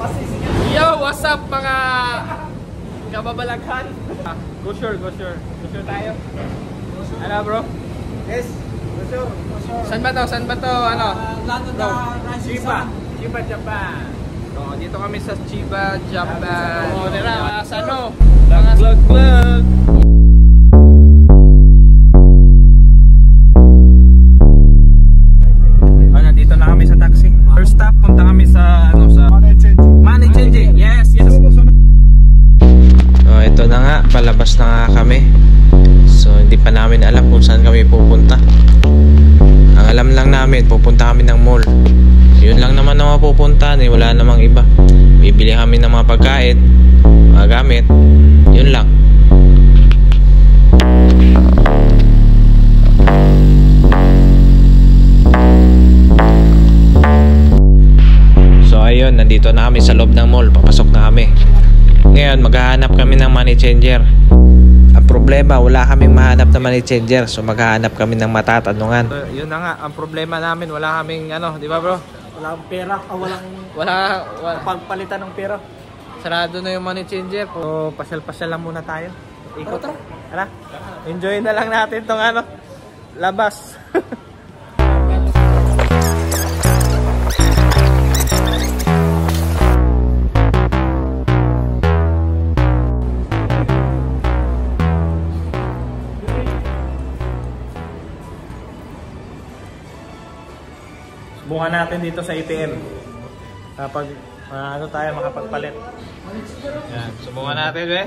Yo, what's up mga kababalaghan? Go sure, go sure. Go sure tayo. Ano bro? Yes, go sure, go sure. Saan ba to? Saan ba to? Ano? Bro, Chiba. Chiba, Japan. So, dito kami sa Chiba, Japan. O, nira, sa ano? Mga vlog. Nandito na kami sa taxi. First stop, punta kami sa ano, sa Money Changing. Yes, yes. So, ito na nga, palabas na nga kami. So, hindi pa namin alam kung saan kami pupunta. Ang alam lang namin, pupunta kami ng mall. Yun lang naman ang mapupuntahan eh, wala namang iba. Bibili kami ng mga pagkain, mga gamit. Yun lang. So ayun, nandito na kami sa loob ng mall. Papasok na kami. Ngayon, maghahanap kami ng money changer. Ang problema, wala kaming mahanap na money changer. So maghahanap kami ng matatanungan. So, yun na nga, ang problema namin, wala kaming ano, di ba bro? Walang pera, Wala pagpalitan ng pera. sarado na yung money changer. So pasyal-pasyal lang muna tayo. Ikot. Hala. Enjoy na lang natin tong ano, labas. Subukan natin dito sa ATM. Kapag ano tayo makapagpalit. Yan, subukan natin eh.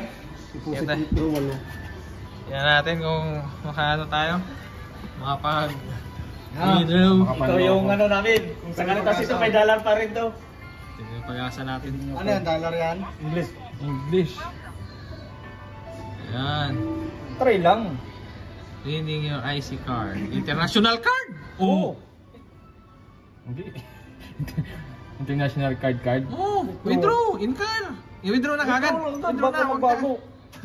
Yan natin kung makaano tayo. Makapag withdraw. Ito yung ano namin. Kung sa kanita ito may dollar pa rin to. Sige, pag-asa natin. Ano yan, dollar yan? English. Yan. Try lang. Cleaning your IC card. International card! Oh! Hindi. International card. Oh! Withdraw! In car! I-withdraw na kagad. Withdraw na. Magbago.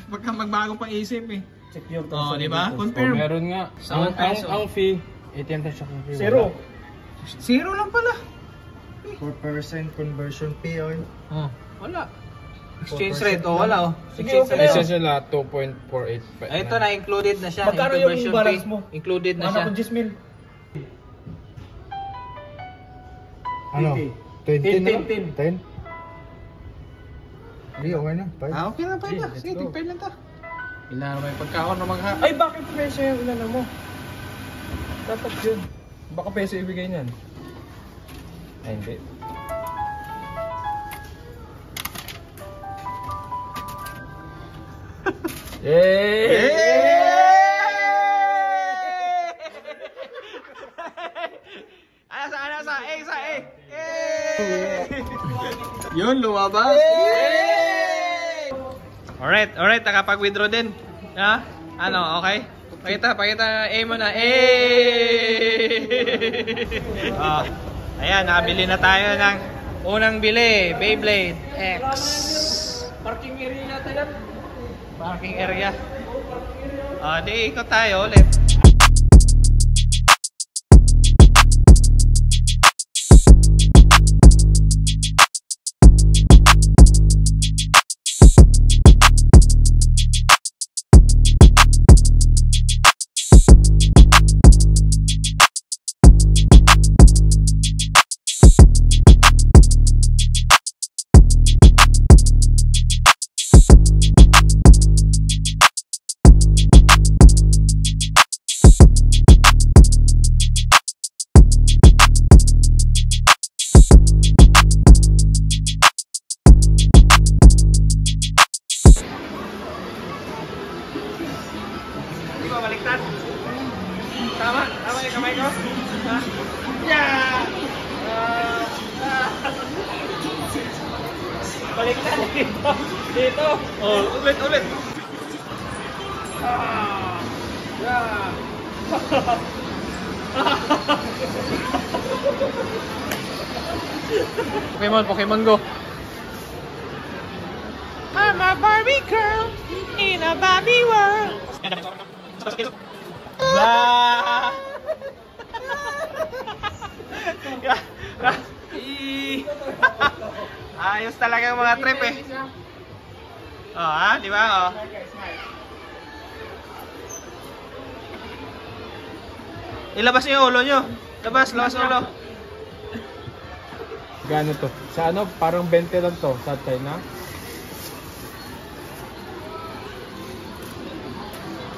Wag kang magbago pang isip eh. Check your Oh, di ba? So, Confirm. meron nga. Sa peso. Ang fee, ATM transaction fee. Zero. Zero lang pala. 4% conversion fee on. Oh, wala. Exchange rate, oh, wala oh. Sige, okay na. Essential 2.485. Ito na, included na siya. Magkano yung Conversion balance fee. mo? Included na siya. Ano ko, Jismin? Ano? 20 na? 10. 10? Hindi, okay na. Ah, okay na, pwede. Sige, tigpay lang ta. Kailangan naman yung pagkaon na magha... Ay, bakit peso yung inano mo? Dapat yun. Baka peso ibigay niyan. Ay, hindi. Sa A. Yun, lumabas. Alright, nakapag-withdraw din. Ha? Ano, okay? Pakita A mo na. Oh, ayan, nakabili na tayo ng unang bili, Beyblade X. Parking area natin yan. Parking area. Di ikot tayo ulit. Baliktad. Tama yung kamay ko. Yeah! Baliktad dito. Oh, ulit. Yeah. Pokemon Go. I'm a Barbie girl in a Barbie world. Ayos talaga yung mga trip eh. Oh, ha? Di ba? Oh. Ilabas niyo yung ulo nyo. Labas ulo. Gano to? Sa ano, parang 20 lang to. Sa China.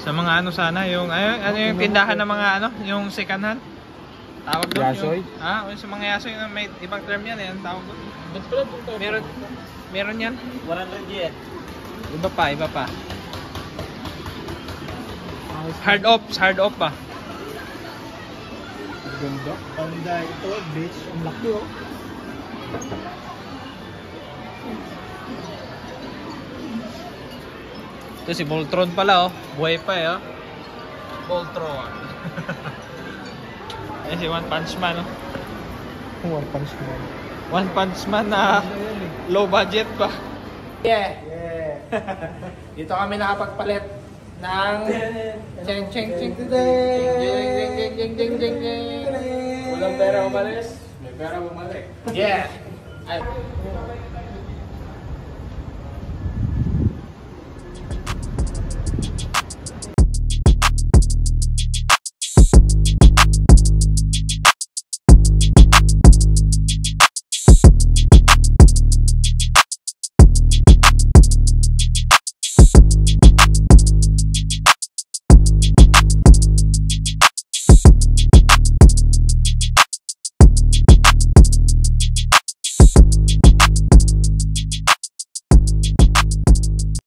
Sa mga ano sana, yung ano yung tindahan ng mga ano, yung second hand. Tawag doon Yasoy? yung sa mga yasoy na may ibang term yan, yan tawag doon. Meron yan. 100 yen. Iba pa. Hard off pa. Ganda. Honda ito, bitch. Ang laki oh. Ito si Voltron pala oh. Buhay pa eh oh. Voltron. Ayan si One Punch Man oh. One Punch Man. One Punch Man na low budget pa. Yeah. Dito kami nakapagpalit ng cheng cheng cheng Walang pera umalis. May pera bumalik. Yeah. Ay.